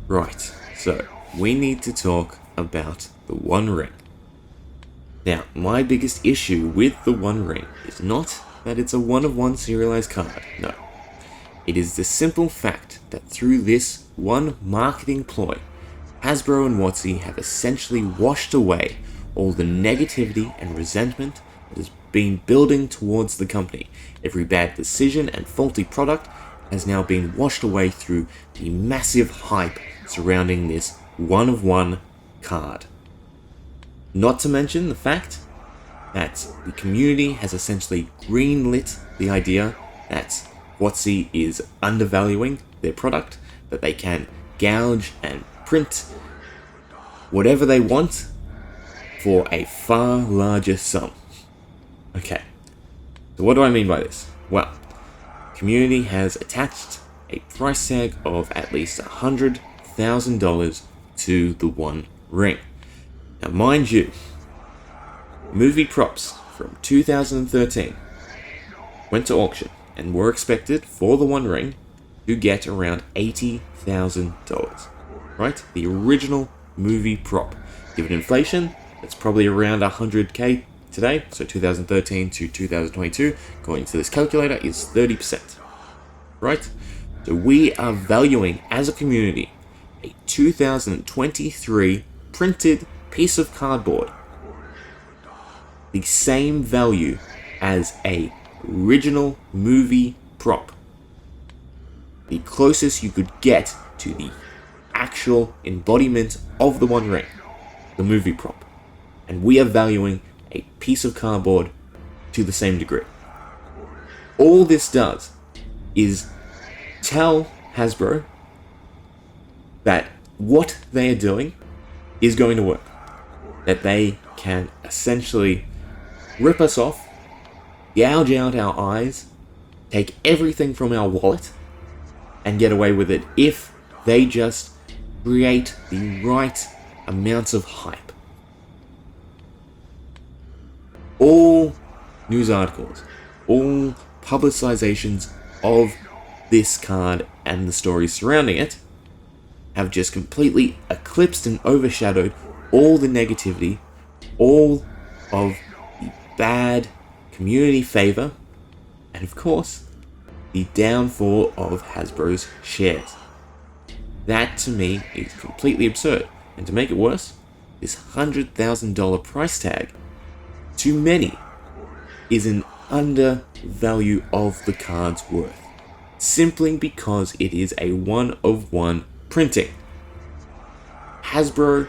Right, so we need to talk about the One Ring. Now, my biggest issue with the One Ring is not that it's a one-of-one serialized card, no. It is the simple fact that through this one marketing ploy, Hasbro and WotC have essentially washed away all the negativity and resentment that has been building towards the company. Every bad decision and faulty product has now been washed away through the massive hype surrounding this one-of-one card. Not to mention the fact that the community has essentially greenlit the idea that WotC is undervaluing their product, that they can gouge and print whatever they want for a far larger sum. Okay, so what do I mean by this? Well, community has attached a price tag of at least $100,000 to the One Ring. Now, mind you, movie props from 2013 went to auction and were expected for the One Ring to get around $80,000, right? The original movie prop. Given inflation, that's probably around 100k today, so 2013 to 2022, according to this calculator, is 30%, right? So we are valuing, as a community, a 2023 printed piece of cardboard the same value as a original movie prop. The closest you could get to the actual embodiment of the One Ring, the movie prop. And we are valuing a piece of cardboard to the same degree. All this does is tell Hasbro that what they are doing is going to work. That they can essentially rip us off, gouge out our eyes, take everything from our wallet, and get away with it if they just create the right amounts of hype. All news articles, all publicizations of this card and the stories surrounding it have just completely eclipsed and overshadowed all the negativity, all of the bad community favor, and of course, the downfall of Hasbro's shares. That to me is completely absurd, and to make it worse, this $100,000 price tag, to many, is an undervalue of the card's worth, simply because it is a one-of-one printing. Hasbro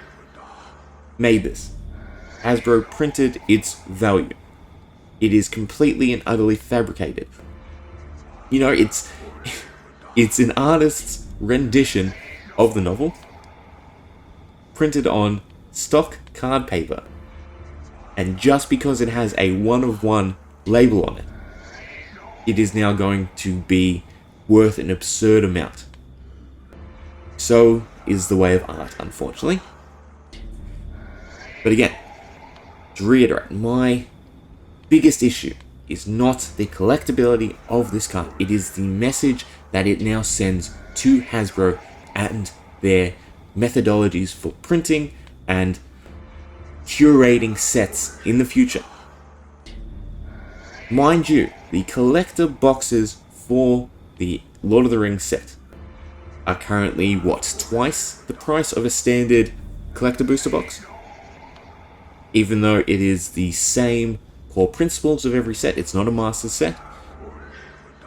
made this. Hasbro printed its value. It is completely and utterly fabricated. You know, it's an artist's rendition of the novel, printed on stock card paper, and just because it has a one-of-one label on it, it is now going to be worth an absurd amount. So is the way of art, unfortunately. But again, to reiterate, my biggest issue is not the collectability of this card. It is the message that it now sends to Hasbro and their methodologies for printing and curating sets in the future. Mind you, the collector boxes for the Lord of the Rings set are currently, twice the price of a standard collector booster box? Even though it is the same core principles of every set, it's not a master set,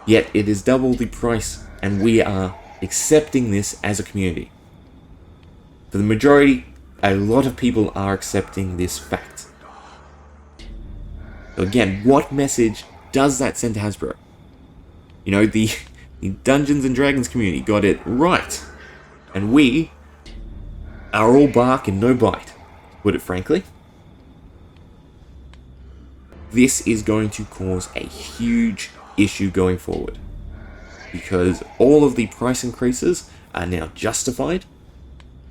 yet it is double the price, and we are accepting this as a community. For the majority, a lot of people are accepting this fact. So again, what message does that send to Hasbro? You know, the Dungeons and Dragons community got it right, and we are all bark and no bite, to put it frankly. This is going to cause a huge issue going forward, because all of the price increases are now justified,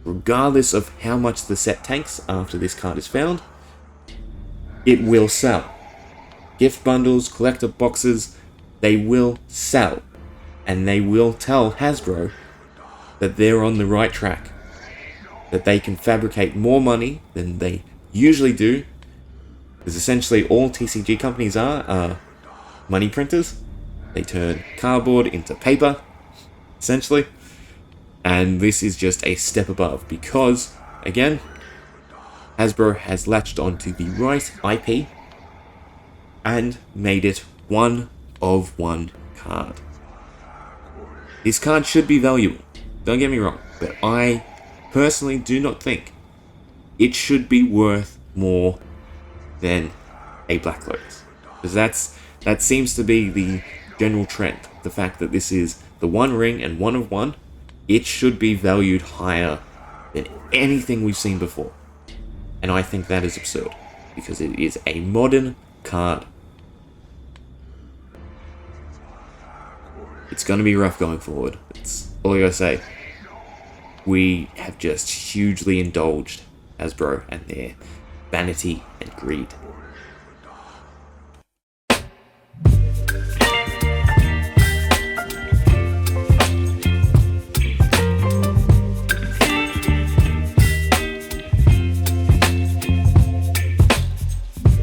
regardless of how much the set tanks after this card is found. It will sell. Gift bundles, collector boxes, they will sell. And they will tell Hasbro that they're on the right track, that they can fabricate more money than they usually do, because essentially all TCG companies are money printers. They turn cardboard into paper, essentially, and this is just a step above because, again, Hasbro has latched onto the right IP and made it one of one card. This card should be valuable, don't get me wrong, but I personally do not think it should be worth more than a Black Lotus. Because that seems to be the general trend. The fact that this is the One Ring and one of one, it should be valued higher than anything we've seen before. And I think that is absurd, because it is a modern card. It's going to be rough going forward. It's all I gotta say. We have just hugely indulged Hasbro and their vanity and greed.